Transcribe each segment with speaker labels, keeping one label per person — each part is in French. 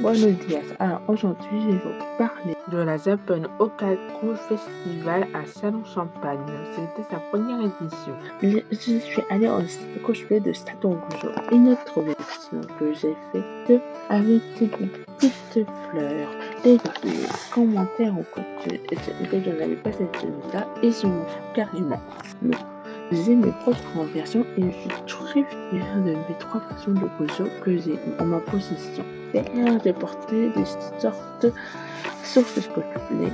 Speaker 1: Buenos dias. Alors aujourd'hui, je vais vous parler de la Japan Okaku Festival à Salon-Champagne. C'était sa première édition. Je suis allée au cosplay de Staton Rougeau. Une autre version que j'ai faite avec des petites fleurs, des commentaires au côté. Je n'avais pas cette tenue-là et je m'en fous carrément. Non. J'ai mes propres versions et je suis très fière de mes 3 versions de Gojo que j'ai en ma possession. Derrière, j'ai porté des sortes sur ce cosplay,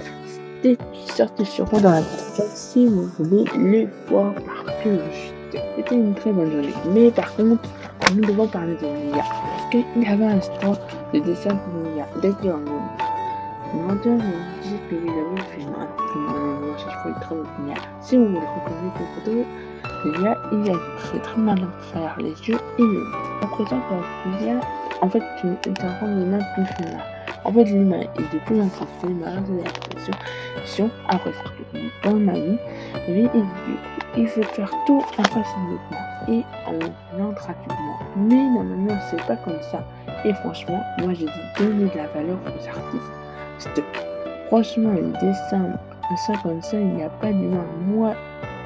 Speaker 1: des t-shirts seront dans la description si vous voulez les voir par curiosité. C'était une très bonne journée. Mais par contre, nous devons parler de Mia. Parce qu'il y avait un store de dessin de Mia. Dès qu'il y a un moment. Menteur, je dis qu'il avait fait un film. Je trouve très bonne Mia. Si vous voulez reconnaître les photos, Mia, il a fait très mal à faire les yeux et le nez. On présente Mia. En fait, ça rend l'humain plus humain. En fait, l'humain est de plus en plus humain de l'expression après ça. Dans ma vie, lui, il veut faire tout impressionnellement et en voulant gratuitement. Mais normalement, c'est pas comme ça. Et franchement, moi, j'ai dit donner de la valeur aux artistes. Franchement, le dessin, ça comme ça, il n'y a pas d'humain. Moi,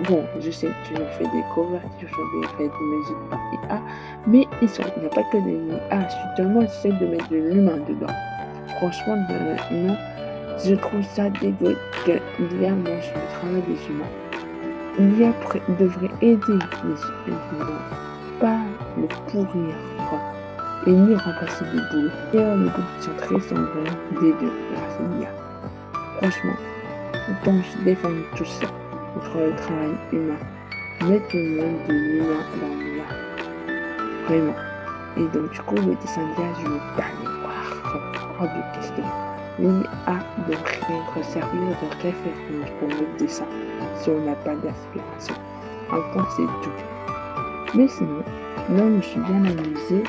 Speaker 1: bon, je sais que je fais des covers, je fais des faits de musique par IA, mais il n'y a pas que des IA. Justement, j'essaie de mettre de l'humain dedans. Franchement, non, je trouve ça dégueu que l'IA mange le travail des humains. L'IA devrait aider les humains, pas le pourrir, quoi. Et ni remplacer le boulot. Et les boulots qui sont très semblants dégueu grâce à l'IA. Franchement, donc je défends tout ça contre le travail humain. Mettre le monde de l'humain dans l'IA. Vraiment. Et donc du coup, le dessin d'IA, je ne veux pas les voir. Hors de question. L'IA devrait servir de référence pour le dessin si on n'a pas d'inspiration. Enfin, c'est tout. Mais sinon, là, je me suis bien amusée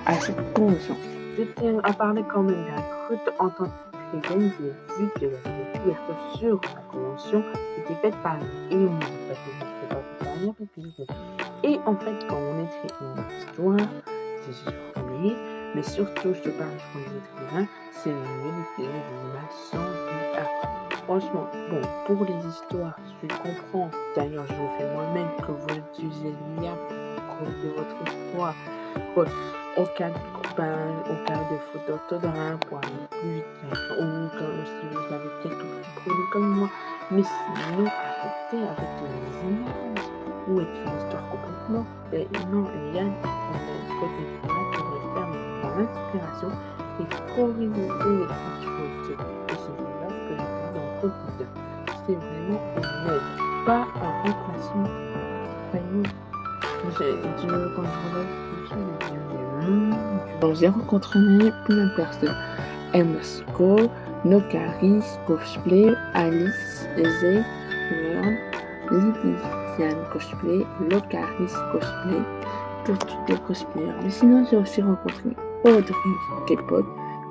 Speaker 1: à cette convention. Je tiens à parler quand même d'un truc en tant qu'écrivaine. J'ai vu que la couverture sur la convention était faite par et on et en fait, quand on écrit une histoire, c'est supprimé, mais surtout, je te parle pour les écrivains, c'est mieux d'écrire des images sans IA. Franchement, bon, pour les histoires, je comprends. D'ailleurs, je le fais moi-même que vous utilisez l'IA pour créer votre histoire. Au cas de faute d'orthographe, pour aller plus vite, ou comme si vous avez quelques problèmes comme moi. Mais sinon, arrêtez avec les images ou écrire une histoire complètement. Et non, il y a une côté qui devrait faire par l'inspiration et corriger les petites fautes. Et c'est là que je dis dans le quotidien. C'est vraiment une aide, pas un remplacement. Donc j'ai rencontré plein de personnes. Emma Sko, Nokaris, Cosplay, Alice, Zay, Word, Lidiane Cosplay, Locaris Cosplay, pour toutes les cosplayers. Mais sinon j'ai aussi rencontré Audrey Kepot,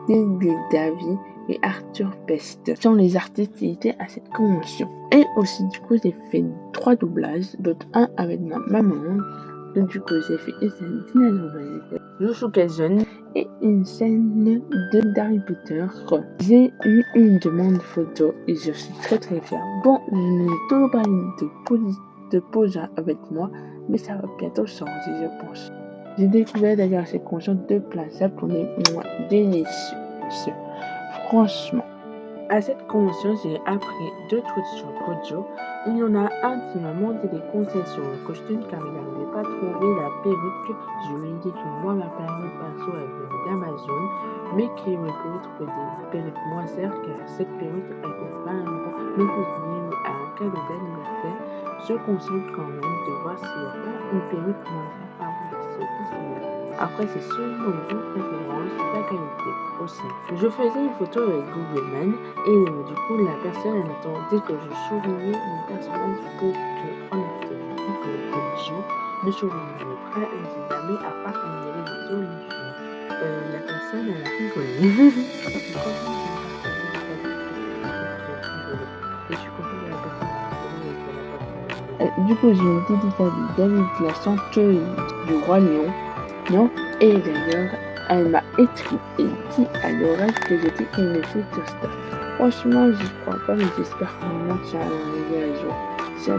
Speaker 1: Lily Davy et Arthur Pest. Ce sont les artistes qui étaient à cette convention. Et aussi du coup j'ai fait 3 doublages, dont un avec ma maman. Donc du coup j'ai fait une scène Yusuke Jeune et une scène d'Harry Potter. J'ai eu une demande photo et je suis très très fière. Bon, je n'ai toujours pas eu de pause avec moi, mais ça va bientôt changer, je pense. J'ai découvert d'ailleurs cette convention de Plaza pour des mois délicieux. Franchement. À cette convention, j'ai appris 2 trucs sur Gojo. Il y en a un qui m'a demandé des conseils sur le costume car il n'arrivait pas à trouver la perruque. Je lui ai dit que moi, ma perruque perso, elle venait d'Amazon, mais qu'il me pouvait trouver des perruques moins chères car cette perruque, elle coûte 20 €. Mais pour venir à un cadeau d'anniversaire, je conseille quand même de voir s'il n'y a pas une perruque moins chère par ici. Après, c'est selon vos préférences, la qualité aussi. Je faisais une photo avec Google Man et du coup, la personne elle attendait que je soulignais mon personnage pour qu'on active que le Gojo ne souligne pas jamais à part quand il y avait des solutions. La personne elle a rigolé. Et je suis contente de la personne. Du coup, j'ai une dédicace de David, la chanteuse du Roi Lion. Non, et d'ailleurs, Elle m'a écrit et dit à l'oreille que j'étais une future star. Franchement, j'y crois pas, mais j'espère qu'un moment tu vas arriver un jour.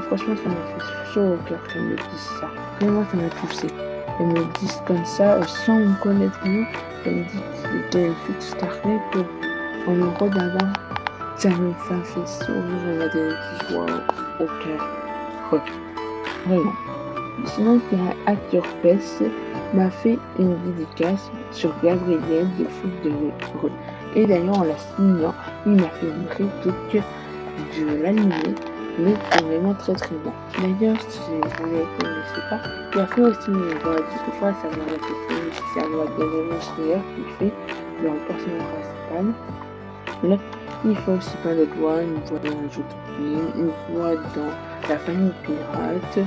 Speaker 1: Franchement, ça m'a fait chaud au cœur qu'elle me dise ça. Vraiment, ça m'a touchée. Elle me dit comme ça, sans me connaître nous. Elle me dit que j'étais une future star, mais en me regardant, ça me fait sourire et la joie au cœur. Vraiment. Sinon, un acteur Pes m'a fait une dédicace sur Gabriel de Foot de Rue. Et d'ailleurs, en la signant, il m'a fait une réplique de l'animé, mais c'est vraiment très très bien. D'ailleurs, si vous ne le connaissez pas, il a fait aussi une voix. Toutefois, ça m'a fait c'est sa voix de Raymond Schreier qui fait dans le personnage principal. Là, il fait aussi plein de voix, une voix dans un jeu de film, une voix dans La Famille Pirate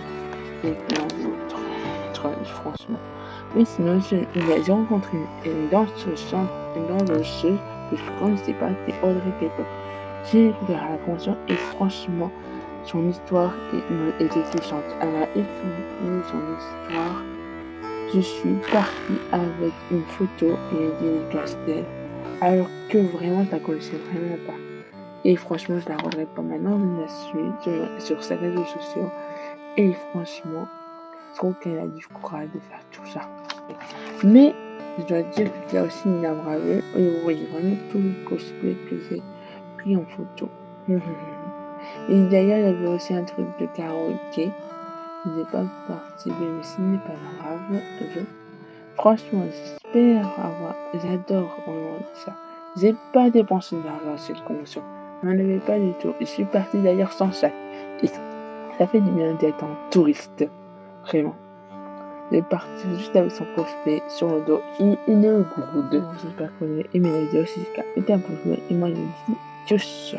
Speaker 1: et plein d'autres. Franchement. Mais sinon, j'ai rencontré une danseuse que je ne connaissais pas, c'est Audrey Pepper. J'ai découvert la chanson et franchement, son histoire était touchante. Elle a écrit son histoire. Je suis partie avec une photo et une dédicace d'elle, alors que vraiment, je la connaissais vraiment pas. Et franchement, je la regrette pas maintenant, je la suis sur ses réseaux sociaux. Et franchement, je trouve qu'elle a du courage de faire tout ça. Mais je dois dire qu'il y a aussi Nina Braveux et vous voyez vraiment tous les cosplays que j'ai pris en photo. Et d'ailleurs, il y avait aussi un truc de karaoké. Je n'ai pas participé, mais ce n'est pas grave. Franchement, j'adore vraiment ça. J'ai pas dépensé d'argent à cette convention. Je n'en avais pas du tout. Je suis partie d'ailleurs sans sac. Et ça fait du bien d'être en touriste. Vraiment. De partir juste avec son cosplay sur le dos et une goude. J'espère que vous avez aimé la vidéo. Si c'est le cas, mettez un pouce bleu et moi je vous dis tchuss.